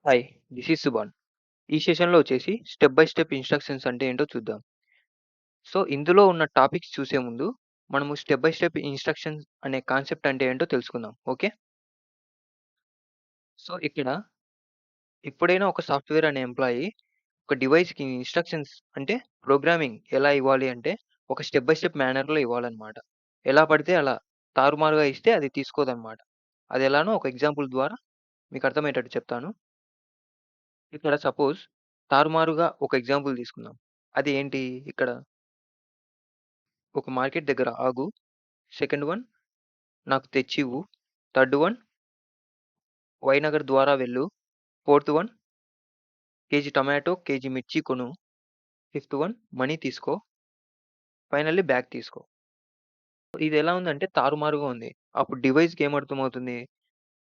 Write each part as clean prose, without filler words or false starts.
Hi! This is Subhan. ఈ సెషన్‌లో వచ్చేసి స్టెప్ బై స్టెప్ ఇన్‌స్ట్రక్షన్స్ అంటే ఏంటో చూద్దాం. సో, ఇందులో ఉన్న టాపిక్స్ చూసే ముందు మనము స్టెప్ బై స్టెప్ ఇన్‌స్ట్రక్షన్స్ అనే కాన్సెప్ట్ అంటే ఏంటో తెలుసుకుందాం. ఓకే. సో, ఇక్కడ ఎప్పుడైనా ఒక సాఫ్ట్‌వేర్ అనే ఎంప్లాయీ ఒక డివైస్‌కి ఇన్‌స్ట్రక్షన్స్ అంటే ప్రోగ్రామింగ్ ఎలా ఇవ్వాలి అంటే ఒక స్టెప్ బై స్టెప్ మేనర్‌లో ఇవ్వాలన్నమాట. ఎలా పడితే అలా తారుమారుగా ఇస్తే అది తీసుకోదన్నమాట. అదెలానో ఒక ఎగ్జాంపుల్ ద్వారా మీకు అర్థమయ్యేటట్టు చెప్తాను. ఇక్కడ సపోజ్ తారుమారుగా ఒక ఎగ్జాంపుల్ తీసుకుందాం. అది ఏంటి ఇక్కడ ఒక మార్కెట్ దగ్గర ఆగు. సెకండ్ వన్ నాకు తెచ్చివ్వు. థర్డ్ వన్ వైనగర్ ద్వారా వెళ్ళు. Fourth one KG tomato, KG మిర్చి కొను. ఫిఫ్త్ వన్ మనీ తీసుకో. ఫైనల్లీ బ్యాగ్ తీసుకో. ఇది ఎలా ఉందంటే తారుమారుగా ఉంది. అప్పుడు డివైస్‌కి ఏం అర్థమవుతుంది?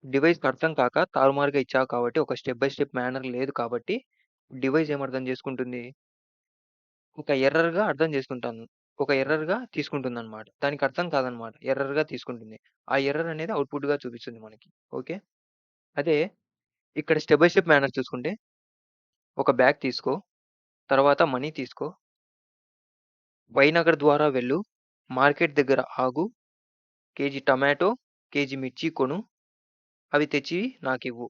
డివైస్‌కి అర్థం కాక తారుమారుగా ఇచ్చావు కాబట్టి ఒక స్టెప్ బై స్టెప్ మేనర్ లేదు కాబట్టి డివైస్ ఏం అర్థం చేసుకుంటుంది? ఒక ఎర్రర్‌గా అర్థం చేసుకుంటాను. ఒక ఎర్రర్‌గా తీసుకుంటుందన్నమాట. దానికి అర్థం కాదన్నమాట. ఎర్రర్‌గా తీసుకుంటుంది. ఆ ఎర్రర్ అనేది అవుట్‌పుట్‌గా చూపిస్తుంది మనకి. ఓకే. అదే ఇక్కడ స్టెప్ బై స్టెప్ మేనర్ చూసుకుంటే ఒక బ్యాగ్ తీసుకో. తర్వాత మనీ తీసుకో. వైనగర్ ద్వారా వెళ్ళు. మార్కెట్ దగ్గర ఆగు. కేజీ టమాటో, కేజీ మిర్చి కొను. అవి తెచ్చి నాకివ్వు.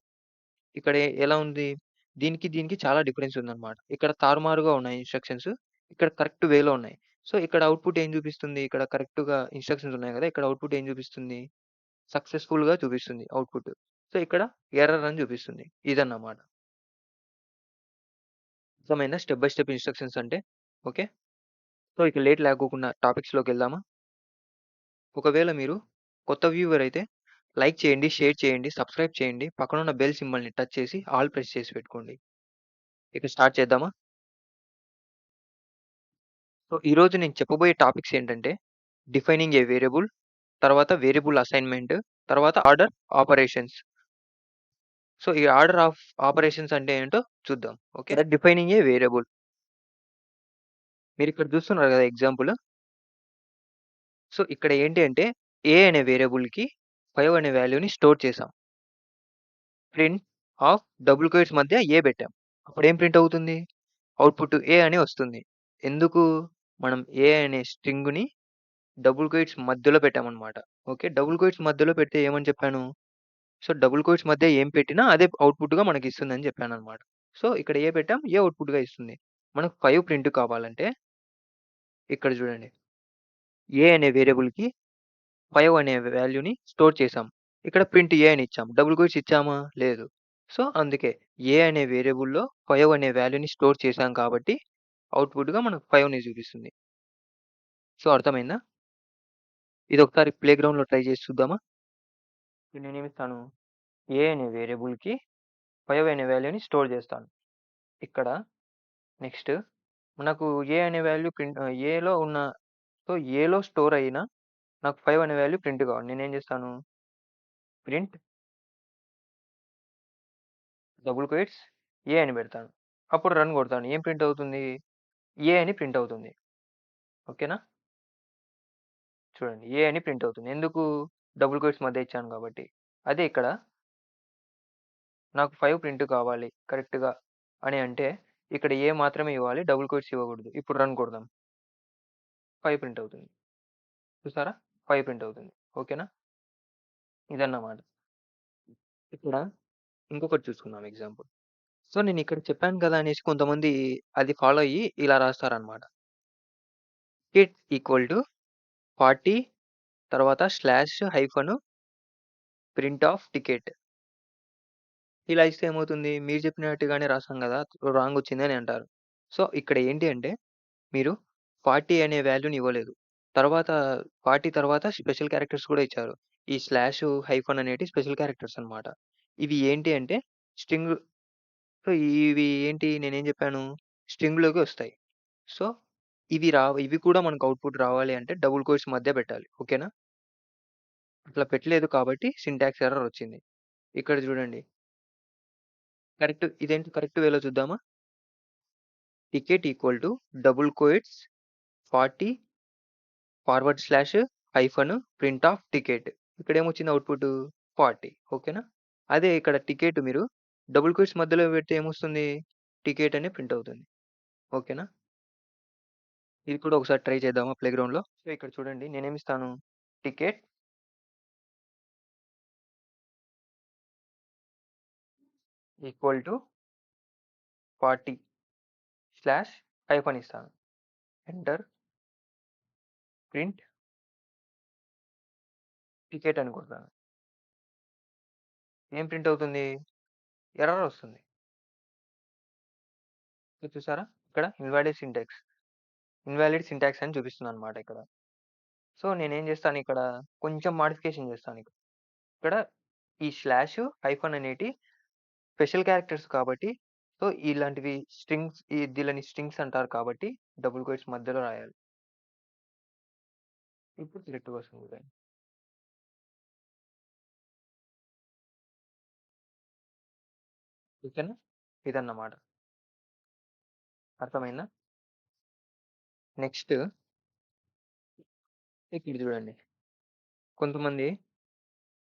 ఇక్కడ ఎలా ఉంది? దీనికి చాలా డిఫరెన్స్ ఉందన్నమాట. ఇక్కడ తారుమారుగా ఉన్నాయి ఇన్‌స్ట్రక్షన్స్. ఇక్కడ కరెక్ట్ వేలో ఉన్నాయి. సో, ఇక్కడ అవుట్‌పుట్ ఏం చూపిస్తుంది? ఇక్కడ కరెక్ట్‌గా ఇన్‌స్ట్రక్షన్స్ ఉన్నాయి గదా! ఇక్కడ అవుట్‌పుట్ ఏం చూపిస్తుంది? సక్సెస్‌ఫుల్‌గా చూపిస్తుంది అవుట్‌పుట్. సో, ఇక్కడ ఎర్రర్ అని చూపిస్తుంది. ఇదన్నమాట. అర్థమైందా? స్టెప్ బై స్టెప్ ఇన్‌స్ట్రక్షన్స్ అంటే. ఓకే. సో, ఇక లేట్ లేకోకుండా టాపిక్స్‌లోకెళ్దామా? ఒకవేళ మీరు కొత్త వ్యూవర్ అయితే లైక్ చేయండి, షేర్ చేయండి, సబ్స్క్రైబ్ చేయండి. పక్కనున్న బెల్ సింబల్‌ని టచ్ చేసి ఆల్ ప్రెస్ చేసి పెట్టుకోండి. ఇక స్టార్ట్ చేద్దామా? సో, ఈరోజు నేను చెప్పబోయే టాపిక్స్ ఏంటంటే డిఫైనింగ్ ఏ వేరియబుల్, తర్వాత వేరియబుల్ అసైన్‌మెంట్, తర్వాత ఆర్డర్ ఆపరేషన్స్. సో, ఈ ఆర్డర్ ఆఫ్ ఆపరేషన్స్ అంటే ఏంటో చూద్దాం. ఓకే. Defining a variable. మీరిక్కడ చూస్తున్నారు కదా ఎగ్జాంపుల్. సో, ఇక్కడ ఏంటి అంటే ఏ అనే వేరియబుల్‌కి 5 అనే వాల్యూని స్టోర్ చేసాం. ప్రింట్ ఆఫ్ డబుల్ క్వోట్స్ మధ్య ఏ పెట్టాం. అప్పుడేం ప్రింట్ అవుతుంది? అవుట్‌పుట్ ఏ అని వస్తుంది. ఎందుకు? మనం ఏ అనే స్ట్రింగ్‌ని డబుల్ క్వోట్స్ మధ్యలో పెట్టామన్నమాట. ఓకే. డబుల్ క్వోట్స్ మధ్యలో పెడితే ఏమని చెప్పాను? సో, డబుల్ క్వోట్స్ మధ్య ఏం పెట్టినా అదే అవుట్‌పుట్‌గా మనకిస్తుందని చెప్పానన్నమాట. సో, ఇక్కడ ఏ పెట్టాం, ఏ అవుట్‌పుట్‌గా ఇస్తుంది. మనకు 5 ప్రింట్ కావాలంటే ఇక్కడ చూడండి. ఏ అనే వేరియబుల్‌కి 5 అనే వాల్యూని స్టోర్ చేసాం. ఇక్కడ ప్రింట్ ఏ అని ఇచ్చాం. డబుల్ క్వోట్స్ ఇచ్చామా? లేదు. సో, అందుకే ఏ అనే వేరియబుల్‌లో 5 అనే వాల్యూని స్టోర్ చేసాం కాబట్టి అవుట్‌పుట్‌గా మనకు 5ని చూపిస్తుంది. సో, అర్థమైందా? ఇదొకసారి ప్లే గ్రౌండ్‌లో ట్రై చేసి చూద్దామా? ఇప్పుడు నేనేమిస్తాను? ఏ అనే వేరియబుల్‌కి 5 అనే వాల్యూని స్టోర్ చేస్తాను. ఇక్కడ నెక్స్ట్ మనకు ఏ అనే వాల్యూ ఏలో ఉన్న సో, ఏలో స్టోర్ అయిన నాకు 5 అనే వాల్యూ ప్రింట్ కావాలి. నేనేం చేస్తాను? ప్రింట్ డబుల్ క్వోట్స్ ఏ అని పెడతాను. అప్పుడు రన్ కొడతాను. ఏం ప్రింట్ అవుతుంది? ఏ అని ప్రింట్ అవుతుంది. ఓకేనా? చూడండి. ఏ అని ప్రింట్ అవుతుంది. ఎందుకు? డబుల్ క్వోట్స్ మధ్య ఇచ్చాను కాబట్టి. అదే ఇక్కడ నాకు 5 ప్రింట్ కావాలి కరెక్ట్‌గా అని అంటే ఇక్కడ ఏ మాత్రమే ఇవ్వాలి. డబుల్ క్వోట్స్ ఇవ్వకూడదు. ఇప్పుడు రన్ కొడదాం. 5 ప్రింట్ అవుతుంది. చూసారా? 5 ప్రింట్ అవుతుంది. ఓకేనా? ఇదన్నమాట. ఇక్కడ ఇంకొకటి చూసుకుందాం ఎగ్జాంపుల్. సో, నేనిక్కడ చెప్పాను కదా! అనేసి కొంతమంది అది ఫాలో అయ్యి ఇలా రాస్తారనమాట. టికెట్ ఈక్వల్ టు 40 తర్వాత slash hyphen print of ticket. ఇలా ఇస్తే ఏమవుతుంది? మీరు చెప్పినట్టుగానే రాసాం గదా! రాంగ్ వచ్చింది అని అంటారు. సో, ఇక్కడ ఏంటి అంటే మీరు 40 అనే వాల్యూని ఇవ్వలేదు. తర్వాత 40 తర్వాత స్పెషల్ క్యారెక్టర్స్ కూడా ఇచ్చారు. ఈ స్లాషు, హైఫన్ అనేటివి స్పెషల్ క్యారెక్టర్స్ అన్నమాట. ఇవి ఏంటి అంటే స్ట్రింగ్ సో, ఇవి ఏంటి నేనేం చెప్పాను? స్ట్రింగ్‌లోకి వస్తాయి. సో, ఇవి కూడా మనకు అవుట్‌పుట్ రావాలి అంటే డబుల్ కోట్స్ మధ్య పెట్టాలి. ఓకేనా? అట్లా పెట్టలేదు కాబట్టి సింటాక్స్ ఎర్రర్ వచ్చింది. ఇక్కడ చూడండి. కరెక్ట్ ఇదేంటి కరెక్ట్ వేలో చూద్దామా? Ticket equal to double quotes 40 forward slash hyphen print of ticket. ఇక్కడేమొచ్చింది అవుట్‌పుట్ 40. ఓకేనా? అదే ఇక్కడ టికెట్ మీరు డబుల్ క్వోట్స్ మధ్యలో పెడితే ఏమొస్తుంది? టికెట్ అని ప్రింట్ అవుతుంది. ఓకేనా? ఇది కూడా ఒకసారి ట్రై చేద్దామా ప్లే గ్రౌండ్‌లో? సో, ఇక్కడ చూడండి నేనేమిస్తాను? Ticket equal to party slash hyphen ఇస్తాను. ఎంటర్ ప్రింట్ టికెట్ అని కొడతాను. ఏం ప్రింట్ అవుతుంది? ఎర్రర్ వస్తుంది. సో, చూసారా? ఇక్కడ ఇన్వాలిడ్ సింటాక్స్ అని చూపిస్తుందన్నమాట ఇక్కడ. సో, నేనేం చేస్తాను ఇక్కడ కొంచెం మోడిఫికేషన్ చేస్తాను ఇక్కడ. ఇక్కడ ఈ స్లాష్, హైఫన్ అనేటి స్పెషల్ క్యారెక్టర్స్ కాబట్టి సో, ఇలాంటివి దీనిని స్ట్రింగ్స్ అంటారు కాబట్టి డబుల్ క్వోట్స్ మధ్యలో రాయాలి. ఇప్పుడు కరెక్ట్‌గా వస్తుంది చూడండి. ఓకేనా? ఇదన్నమాట. అర్థమైందా? నెక్స్ట్ ఇక్కడ చూడండి. కొంతమంది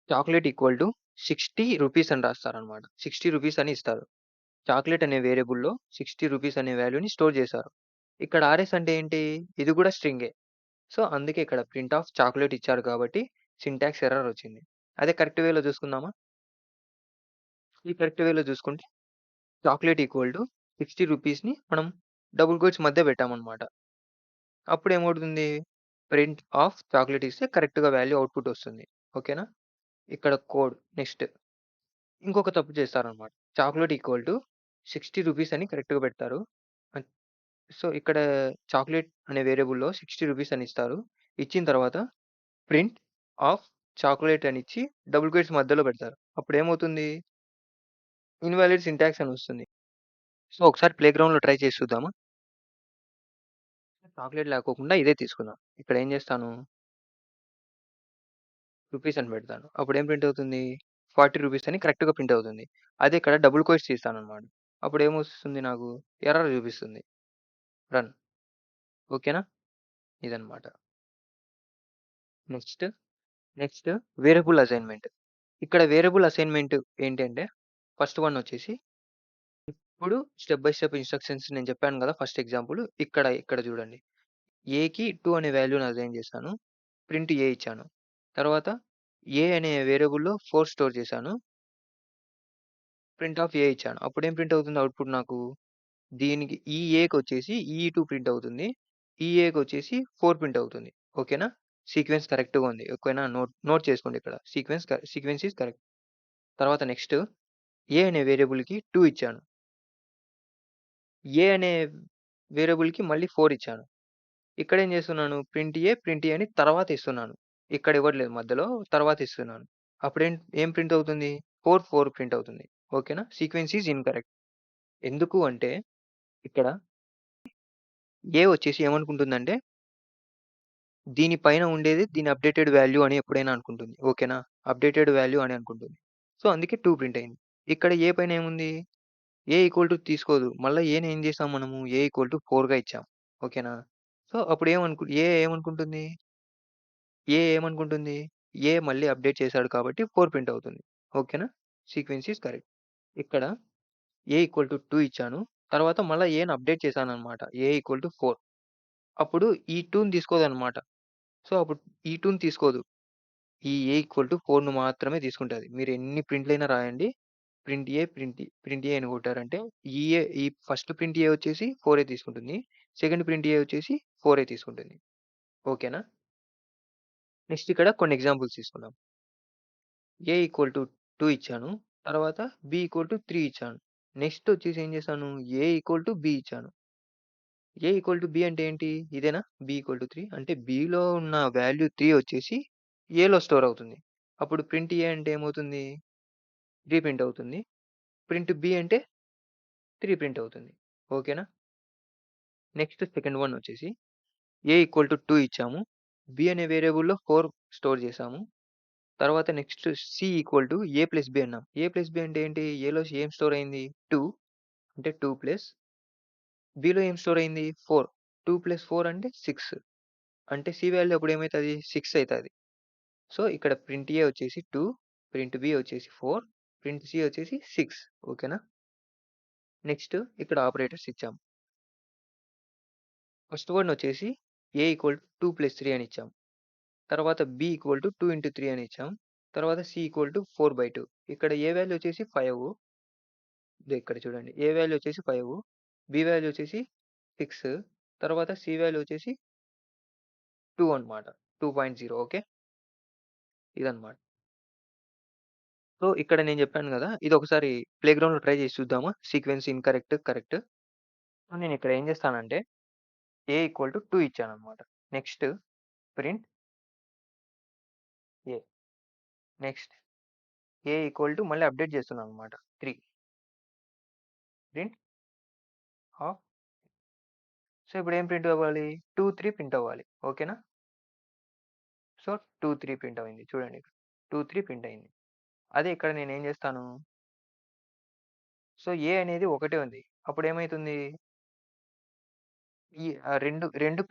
చాక్లేట్ ఈక్వల్ టు 60 రూపీస్ అని రాస్తారనమాట. 60 రూపీస్ అని ఇస్తారు. చాక్లేట్ అనే వేరియబుల్‌లో 60 రూపీస్ అనే వాల్యూని స్టోర్ చేశారు. ఇక్కడ ఆర్ఎస్ అంటే ఏంటి? ఇది కూడా స్ట్రింగే. సో, అందుకే ఇక్కడ ప్రింట్ ఆఫ్ చాక్లేట్ ఇచ్చారు కాబట్టి సింటాక్స్ ఎర్రర్ వచ్చింది. అదే కరెక్ట్ వేలో చూసుకుందామా? ఈ కరెక్ట్ వేలో చూసుకుంటే చాక్లేట్ ఈక్వల్ టు 60 రూపీస్‌ని మనం డబుల్ క్వోట్స్ మధ్య పెట్టామన్నమాట. అప్పుడేమవుతుంది? ప్రింట్ ఆఫ్ చాక్లేట్ ఇస్తే కరెక్ట్‌గా వాల్యూ అవుట్‌పుట్ వస్తుంది. ఓకేనా? ఇక్కడ కోడ్ నెక్స్ట్ ఇంకొక తప్పు చేస్తారన్నమాట. చాక్లేట్ ఈక్వల్ టు 60 రూపీస్ అని కరెక్ట్‌గా పెడతారు. అన్ సో, ఇక్కడ చాక్లేట్ అనే వేరియబుల్‌లో 60 రూపీస్ అని ఇస్తారు. ఇచ్చిన తర్వాత ప్రింట్ ఆఫ్ చాక్లేట్ అని ఇచ్చి డబుల్ క్వోట్స్ మధ్యలో పెడతారు. అప్పుడేమవుతుంది? ఇన్వాలిడ్ సింటాక్స్ అని వస్తుంది. సో, ఒకసారి ప్లే గ్రౌండ్‌లో ట్రై చేసి చూద్దామా? చాక్లేట్ లేకోకుండా ఇదే తీసుకుందాం. ఇక్కడ ఏం చేస్తాను? రూపీస్ అని పెడతాను. అప్పుడేం ప్రింట్ అవుతుంది? 40 రూపీస్ అని కరెక్ట్‌గా ప్రింట్ అవుతుంది. అదే ఇక్కడ డబుల్ క్వోట్స్ తీస్తానన్నమాట. అప్పుడేమొస్తుంది నాకు? ఎర్రర్ చూపిస్తుంది. రన్. ఓకేనా? ఇదన్నమాట. Next, next variable assignment. ఇక్కడ వేరియబుల్ అసైన్‌మెంట్ ఏంటంటే ఫస్ట్ వన్ వచ్చేసి ఇప్పుడు స్టెప్ బై స్టెప్ ఇన్‌స్ట్రక్షన్స్ నేను చెప్పాను కదా! ఫస్ట్ ఎగ్జాంపుల్ ఇక్కడ చూడండి. ఏకి 2 అనే వాల్యూని అసైన్ చేశాను. ప్రింట్ ఏ ఇచ్చాను. తర్వాత ఏ అనే వేరియబుల్‌లో 4 స్టోర్ చేశాను. ప్రింట్ ఆఫ్ ఏ ఇచ్చాను. అప్పుడేం ప్రింట్ అవుతుంది అవుట్‌పుట్ నాకు? దీనికి ఈ ఏకొచ్చేసి ఈ2 ప్రింట్ అవుతుంది. ఈ ఏకొచ్చేసి 4 ప్రింట్ అవుతుంది. ఓకేనా? సీక్వెన్స్ కరెక్ట్‌గా ఉంది. ఓకేనా? నోట్ నోట్ చేసుకోండి ఇక్కడ. Sequence is correct. తర్వాత నెక్స్ట్ ఏ అనే వేరియబుల్‌కి 2 ఇచ్చాను. ఏ అనే వేరియబుల్‌కి మళ్ళీ 4 ఇచ్చాను. ఇక్కడేం చేస్తున్నాను? ప్రింట్ ఏ అని తర్వాత ఇస్తున్నాను. ఇక్కడ ఇవ్వట్లేదు మధ్యలో తర్వాత ఇస్తున్నాను. ఏం ప్రింట్ అవుతుంది? 4 ప్రింట్ అవుతుంది. ఓకేనా? Sequence is incorrect. ఎందుకు అంటే ఇక్కడ ఏ వచ్చేసి ఏమనుకుంటుందంటే దీని పైన ఉండేది దీని అప్‌డేటెడ్ వాల్యూ అని ఎప్పుడైనా అనుకుంటుంది. ఓకేనా? అప్‌డేటెడ్ వాల్యూ అని అనుకుంటుంది. సో, అందుకే 2 ప్రింట్ అయింది. ఇక్కడ ఏ పైన ఏముంది? ఏ ఈక్వల్ టు తీసుకోదు. మళ్ళా ఏని ఏం చేసాం మనము? ఏ ఈక్వల్ టు 4గా ఇచ్చాం. ఓకేనా? సో, అప్పుడు ఏమనుకుంటుంది? ఏమనుకుంటుంది? ఏ మళ్ళీ అప్‌డేట్ చేశాడు కాబట్టి 4 ప్రింట్ అవుతుంది. ఓకేనా? Sequence is correct. ఇక్కడ ఏ ఈక్వల్ టు 2 ఇచ్చాను. తర్వాత మళ్ళా ఏని అప్‌డేట్ చేశానన్నమాట. ఏ ఈక్వల్ టు 4. అప్పుడు ఈ 2ని తీసుకోదన్నమాట. సో, అప్పుడు ఈ 2ని తీసుకోదు. ఈ ఏ ఈక్వల్ టు 4ను మాత్రమే తీసుకుంటది. మీరు ఎన్ని ప్రింట్‌లైనా రాయండి. ప్రింట్ ఏ అని కొట్టారంటే ఈ ఫస్ట్ ప్రింట్ ఏ వచ్చేసి 4 తీసుకుంటుంది. సెకండ్ ప్రింట్ ఏ వచ్చేసి 4 తీసుకుంటుంది. ఓకేనా? నెక్స్ట్ ఇక్కడ కొన్ని ఎగ్జాంపుల్స్ తీసుకుందాం. ఏ ఈక్వల్ టు 2 ఇచ్చాను. తర్వాత బి ఈక్వల్ టు 3 ఇచ్చాను. నెక్స్ట్ వచ్చేసి ఏం చేశాను? ఏ ఈక్వల్ టు బి ఇచ్చాను. ఏ ఈక్వల్ టు బి అంటే ఏంటి? ఇదేనా? బి ఈక్వల్ టు 3 అంటే బిలో ఉన్న వాల్యూ 3 వచ్చేసి ఏలో స్టోర్ అవుతుంది. అప్పుడు ప్రింట్ ఏ అంటే ఏమవుతుంది? 3 ప్రింట్ అవుతుంది. ప్రింట్ బి అంటే 3 ప్రింట్ అవుతుంది. ఓకేనా? నెక్స్ట్ సెకండ్ వన్ వచ్చేసి ఏ ఈక్వల్ టు 2 ఇచ్చాము. బి అనే వేరియబుల్‌లో 4 స్టోర్ చేసాము. తర్వాత next C equal to A plus B అన్నాం. ఏ ప్లస్ బి అంటే ఏంటి? ఏలో ఏం స్టోర్ అయింది? 2 అంటే 2 ప్లస్ బిలో ఏం స్టోర్ అయింది? 4. 2 ప్లస్ 4 అంటే 6. అంటే సి వాల్యూ అప్పుడు ఏమైతది? 6 అయితది. సో, ఇక్కడ ప్రింట్ ఏ వచ్చేసి 2, ప్రింట్ బి వచ్చేసి 4. ప్రింట్ సి వచ్చేసి 6 ఓకేనా? నెక్స్ట్ ఇక్కడ ఆపరేటర్స్ ఇచ్చాం. ఫస్ట్ వన్ వచ్చేసి ఏ ఈక్వల్ టు 2 + 3 అని ఇచ్చాం. తర్వాత బి ఈక్వల్ టు 2 × 3 అని ఇచ్చాం. తర్వాత సి ఈక్వల్ టు 4/2. ఇక్కడ ఏ వాల్యూ వచ్చేసి 5. ఇదో ఇక్కడ చూడండి. ఏ వాల్యూ వచ్చేసి 5, బి వాల్యూ వచ్చేసి 6, తర్వాత సి వాల్యూ వచ్చేసి 2 అన్నమాట. 2.0 ఓకే. ఇదన్నమాట. సో, ఇక్కడ నేను చెప్పాను గదా! ఇదొకసారి ప్లే గ్రౌండ్‌లో ట్రై చేసి చూద్దామా? Sequence incorrect, correct. సో, నేనిక్కడ ఏం చేస్తానంటే ఏ ఈక్వల్ టు 2 ఇచ్చానన్నమాట. Next print a. Next a equal to మళ్ళీ అప్డేట్ చేస్తున్నానన్నమాట. 3 ప్రింట్ ఆఫ్. సో, ఇప్పుడు ఏం ప్రింట్ అవ్వాలి? 2, 3 ప్రింట్ అవ్వాలి. ఓకేనా? సో, 2, 3 ప్రింట్ అయింది. చూడండి ఇక్కడ. 2, 3 ప్రింట్ అయింది. అదే ఇక్కడ నేనేం చేస్తాను? సో, ఏ అనేది ఒకటే ఉంది. అప్పుడేమైతుంది? ఈ 2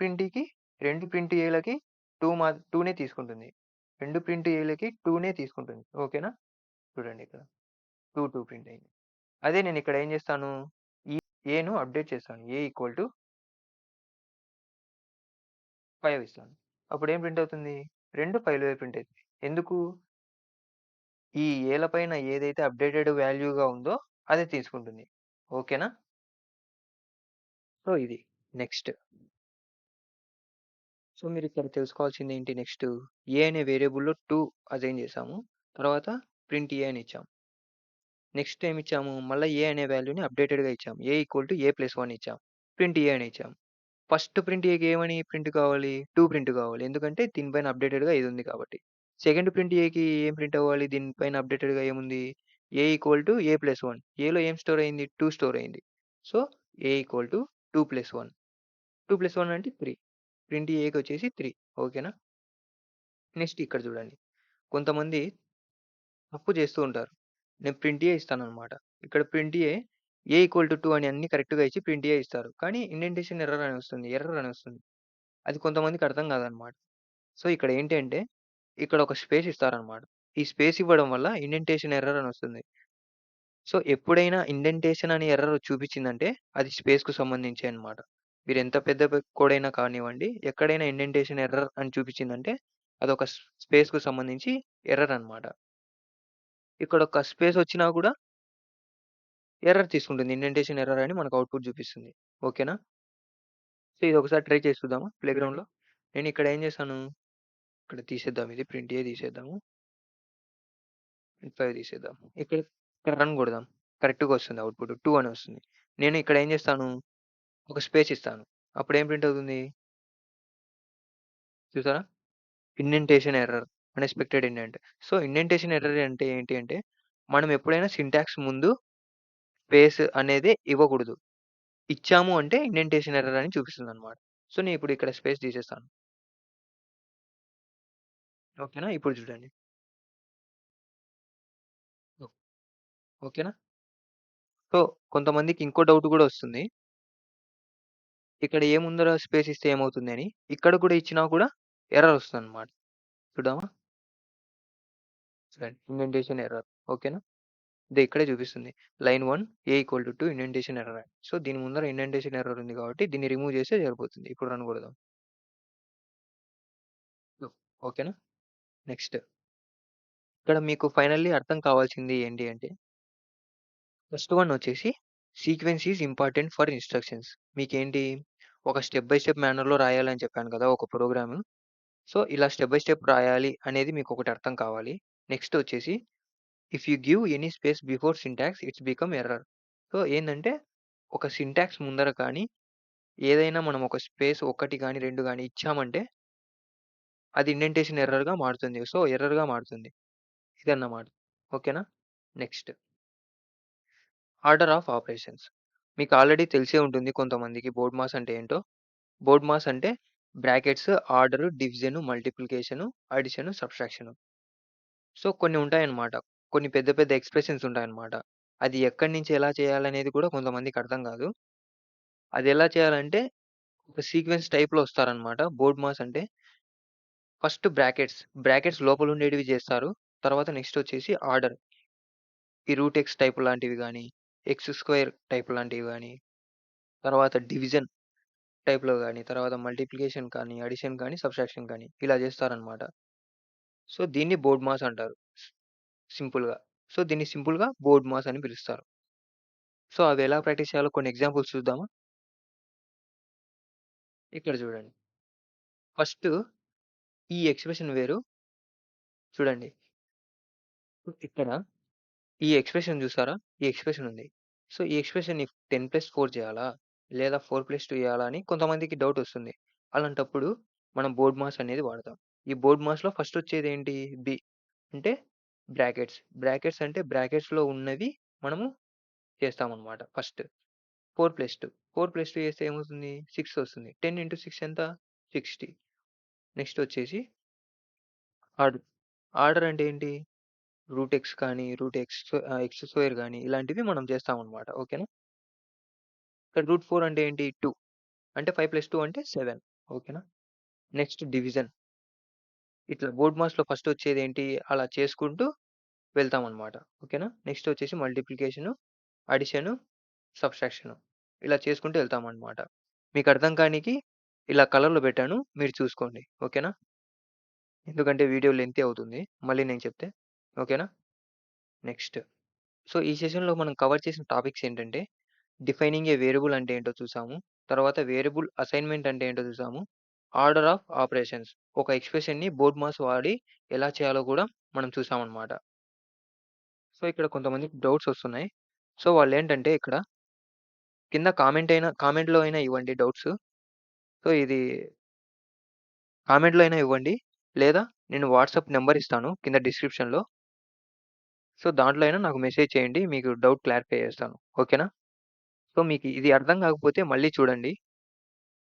ప్రింట్ ఏలకి 2నే తీసుకుంటుంది. 2 ప్రింట్ ఏలకి 2నే తీసుకుంటుంది. ఓకేనా? చూడండి ఇక్కడ. 2, 2 ప్రింట్ అయింది. అదే నేనిక్కడ ఏం చేస్తాను? ఈ ఏను అప్డేట్ చేస్తాను. ఏ ఈక్వల్ టు 5 ఇస్తాను. అప్పుడేం ప్రింట్ అవుతుంది? 2 5లే ప్రింట్ అయితుంది. ఎందుకు? ఈ ఏల పైన ఏదైతే అప్డేటెడ్ వాల్యూగా ఉందో అదే తీసుకుంటుంది. ఓకేనా? సో, ఇది. నెక్స్ట్. సో, మీరిక్కడ తెలుసుకోవాల్సిందేంటి నెక్స్ట్? ఏ అనే వేరియబుల్‌లో 2 అసైన్ చేసాము. తర్వాత ప్రింట్ ఏ అని ఇచ్చాం. నెక్స్ట్ ఏమిచ్చాము? మళ్ళా ఏ అనే వాల్యూని అప్డేటెడ్‌గా ఇచ్చాం. ఏ ఈక్వల్ టు ఏ ప్లస్ 1 ఇచ్చాం. ప్రింట్ ఏ అని ఇచ్చాం. ఫస్ట్ ప్రింట్ ఏకి ఏమని ప్రింట్ కావాలి? 2 ప్రింట్ కావాలి. ఎందుకంటే దీనిపైన అప్డేటెడ్‌గా ఇది ఉంది కాబట్టి. సెకండ్ ప్రింట్ ఏకి ఏం ప్రింట్ అవ్వాలి? దీనిపైన అప్డేటెడ్‌గా ఏముంది? ఏ ఈక్వల్ టు ఏ ప్లస్ 1. ఏలో ఏం స్టోర్ అయింది? 2 స్టోర్ అయింది. So, A equal to 2 + 1. 2 + 1 అంటే 3. ప్రింట్ ఏకొచ్చేసి 3. ఓకేనా? నెక్స్ట్ ఇక్కడ చూడండి. కొంతమంది తప్పు చేస్తూ ఉంటారు. నేను ప్రింట్ ఏ ఇస్తాననమాట. ఇక్కడ ప్రింట్ ఏ ఈక్వల్ టు 2 అని అన్నీ కరెక్ట్‌గా ఇచ్చి ప్రింట్ ఏ ఇస్తారు. కానీ ఇండెంటేషన్ ఎర్రర్ అని వస్తుంది. ఎర్రర్ అని వస్తుంది. అది కొంతమందికి అర్థం కాదనమాట. సో, ఇక్కడ ఏంటి అంటే ఇక్కడ ఒక స్పేస్ ఇస్తారనమాట. ఈ స్పేస్ ఇవ్వడం వల్ల ఇండెంటేషన్ ఎర్రర్ అని వస్తుంది. సో, ఎప్పుడైనా ఇండెంటేషన్ అని ఎర్రర్ చూపించిందంటే అది స్పేస్‌కు సంబంధించే అన్నమాట. మీరెంత పెద్ద కోడ్ అయినా కానివ్వండి, ఎక్కడైనా ఇండెంటేషన్ ఎర్రర్ అని చూపించిందంటే అదొక స్పేస్‌కు సంబంధించి ఎర్రర్ అన్నమాట. ఇక్కడ ఒక స్పేస్ వచ్చినా కూడా ఎర్రర్ తీసుకుంటుంది. ఇండెంటేషన్ ఎర్రర్ అని మనకు అవుట్‌పుట్ చూపిస్తుంది. ఓకేనా? సో, ఇదొకసారి ట్రై చేసి చూద్దామా ప్లే గ్రౌండ్‌లో? నేనిక్కడ ఏం చేశాను, ఇక్కడ తీసేద్దాం ఇది ప్రింట్ ఏ తీసేద్దాము. ప్రింట్ 5 తీసేద్దాం. ఇక్కడ రన్ కొడదాం. కరెక్ట్‌గా వస్తుంది అవుట్‌పుట్ 2 అని వస్తుంది. నేను ఇక్కడ ఏం చేస్తాను, ఒక స్పేస్ ఇస్తాను. అప్పుడేం ప్రింట్ అవుతుంది? చూసారా? Indentation error. Unexpected indent. So, indentation error అంటే ఏంటి అంటే, మనం ఎప్పుడైనా సింటాక్స్ ముందు స్పేస్ అనేది ఇవ్వకూడదు. ఇచ్చాము అంటే ఇండెంటేషన్ ఎర్రర్ అని చూపిస్తుందన్నమాట. సో, నేను ఇప్పుడు ఇక్కడ స్పేస్ తీసేస్తాను. ఓకేనా? ఇప్పుడు చూడండి. ఓ ఓకేనా? సో, కొంతమందికి ఇంకో డౌట్ గూడా వస్తుంది. ఇక్కడ ఏ ముందర స్పేస్ ఇస్తే ఏమవుతుంది అని. ఇక్కడ కూడా ఇచ్చినా కూడా ఎర్రర్ వస్తదన్నమాట. చూద్దామా? చూడండి. Indentation error. ఓకేనా? ఇదో ఇక్కడే చూపిస్తుంది. Line 1 A equal to 2 indentation error అని. సో, దీని ముందర ఇండెంటేషన్ ఎర్రర్ ఉంది కాబట్టి దీన్ని రిమూవ్ చేస్తే సరిపోతుంది. ఇప్పుడు రన్ కొడదాం. సో, ఓకేనా? నెక్స్ట్. ఇక్కడ మీకు ఫైనల్లీ అర్థం కావాల్సింది ఏంటి అంటే, ఫస్ట్ వన్ వచ్చేసి sequence is important for instructions. మీకేంటి ఒక స్టెప్ బై స్టెప్ మేనర్‌లో రాయాలని చెప్పాను కదా! ఒక ప్రోగ్రాము. సో, ఇలా స్టెప్ బై స్టెప్ రాయాలి అనేది మీకొకటి అర్థం కావాలి. నెక్స్ట్ వచ్చేసి if you give any space before syntax it's become error. So, ఏందంటే ఒక సింటాక్స్ ముందర కానీ, ఏదైనా మనం ఒక స్పేస్ 1 గాని, 2 గాని ఇచ్చామంటే అది ఇండెంటేషన్ ఎర్రర్‌గా మారుతుంది. సో, ఎర్రర్‌గా మారుతుంది. ఇదన్నమాట. ఓకేనా? Next order of operations. మీకు ఆల్రెడీ తెలిసే ఉంటుంది కొంతమందికి బోర్డ్ మాస్ అంటే ఏంటో. బోర్డ్ మాస్ అంటే brackets, order, division, multiplication, addition, subtraction. So, కొన్ని ఉంటాయన్నమాట. కొన్ని పెద్ద పెద్ద ఎక్స్‌ప్రెషన్స్ ఉంటాయన్నమాట. అది ఎక్కడి నుంచి ఎలా చేయాలనేది కూడా కొంతమందికి అర్థం కాదు. అదెలా చేయాలంటే ఒక సీక్వెన్స్ టైప్‌లో వస్తారన్నమాట. బోర్డ్ మాస్ అంటే ఫస్ట్ బ్రాకెట్స్ లోపలుండేటివి జేస్తారు. తర్వాత నెక్స్ట్ వచ్చేసి ఆర్డర్. ఈ రూట్ ఎక్స్ టైప్ లాంటివి గాని, ఎక్స్ స్క్వేర్ టైప్ లాంటివి గాని, తర్వాత డివిజన్ టైప్‌లో గాని, తర్వాత మల్టిప్లికేషన్ కానీ, అడిషన్ కానీ, సబ్‌ట్రాక్షన్ కానీ ఇలా చేస్తారనమాట. సో, దీన్ని బోర్డ్ మాస్ అంటారు సింపుల్‌గా. సో, దీన్ని సింపుల్‌గా బోర్డ్ మాస్ అని పిలుస్తారు. సో, అవి ఎలా ప్రాక్టీస్ చేయాలో కొన్ని ఎగ్జాంపుల్స్ చూద్దామా? ఇక్కడ చూడండి. ఫస్టు ఈ ఎక్స్‌ప్రెషన్ వేరు. చూడండి. ఇక్కడ ఈ ఎక్స్‌ప్రెషన్ చూసారా? ఈ ఎక్స్‌ప్రెషన్ ఉంది. సో, ఈ ఎక్స్‌ప్రెషన్‌ని 10+4 చేయాలా? లేదా 4+2 చేయాలా? అని కొంతమందికి డౌటొస్తుంది. అలాంటప్పుడు మనం బోర్డ్ మాస్ అనేది వాడతాం. ఈ బోర్డ్ మాస్‌లో ఫస్ట్ వచ్చేదేంటి? బి. అంటే బ్రాకెట్స్. బ్రాకెట్స్ అంటే బ్రాకెట్స్‌లో ఉన్నవి మనము చేస్తామనమాట ఫస్ట్. 4+2. 4+2 చేస్తే ఏమవుతుంది? 6 వస్తుంది. 10 ఇంటూ 6 ఎంత? 60. నెక్స్ట్ వచ్చేసి ఆర్డర్. ఆర్డర్ అంటే ఏంటి? రూట్ ఎక్స్ కానీ, ఎక్స్ స్క్వేర్ గాని ఇలాంటివి మనం చేస్తామనమాట. ఓకేనా? ఇక్కడ రూట్ 4 అంటే ఏంటి? 2. అంటే 5+2 అంటే 7. ఓకేనా? Next division. ఇట్లా బోర్డ్ మాస్‌లో ఫస్ట్ వచ్చేదేంటి? అలా చేసుకుంటూ వెళ్తామనమాట. ఓకేనా? నెక్స్ట్ వచ్చేసి మల్టిప్లికేషను, అడిషను, సబ్‌ట్రాక్షను. ఇలా చేసుకుంటూ వెళ్తామనమాట. మీకు అర్థం కానీకి ఇలా కలర్‌లో పెట్టాను. మీరు చూసుకోండి. ఓకేనా? ఎందుకంటే వీడియో లెంతీ అవుతుంది. మళ్ళీ నేను చెప్తే. ఓకేనా? నెక్స్ట్. సో, ఈ సెషన్‌లో మనం కవర్ చేసిన టాపిక్స్ ఏంటంటే, డిఫైనింగ్ ఏ వేరియబుల్ అంటే ఏంటో చూసాము. తర్వాత వేరియబుల్ అసైన్‌మెంట్ అంటే ఏంటో చూసాము. Order of operations. ఒక ఎక్స్‌ప్రెషన్‌ని బోర్డ్ మాస్ వాడి ఎలా చేయాలో కూడా మనం చూసామనమాట. సో, ఇక్కడ కొంతమందికి డౌట్స్ వస్తున్నాయి. సో, వాళ్ళేంటంటే ఇక్కడ కింద కామెంట్‌లో అయినా ఇవ్వండి డౌట్స్. సో, ఇది కామెంట్‌లో అయినా ఇవ్వండి. లేదా నేను వాట్సాప్ నంబర్ ఇస్తాను కింద డిస్క్రిప్షన్‌లో. సో, దాంట్లో అయినా నాకు మెసేజ్ చేయండి. మీకు డౌట్ క్లారిఫై చేస్తాను. ఓకేనా? సో, మీకు ఇది అర్థం కాకపోతే మళ్ళీ చూడండి.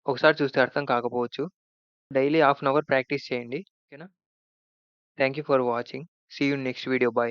ఒకసారి చూస్తే అర్థం కాకపోవచ్చు. Daily half an hour practice చేయండి. ఓకేనా? Thank you for watching. See you in next video. By.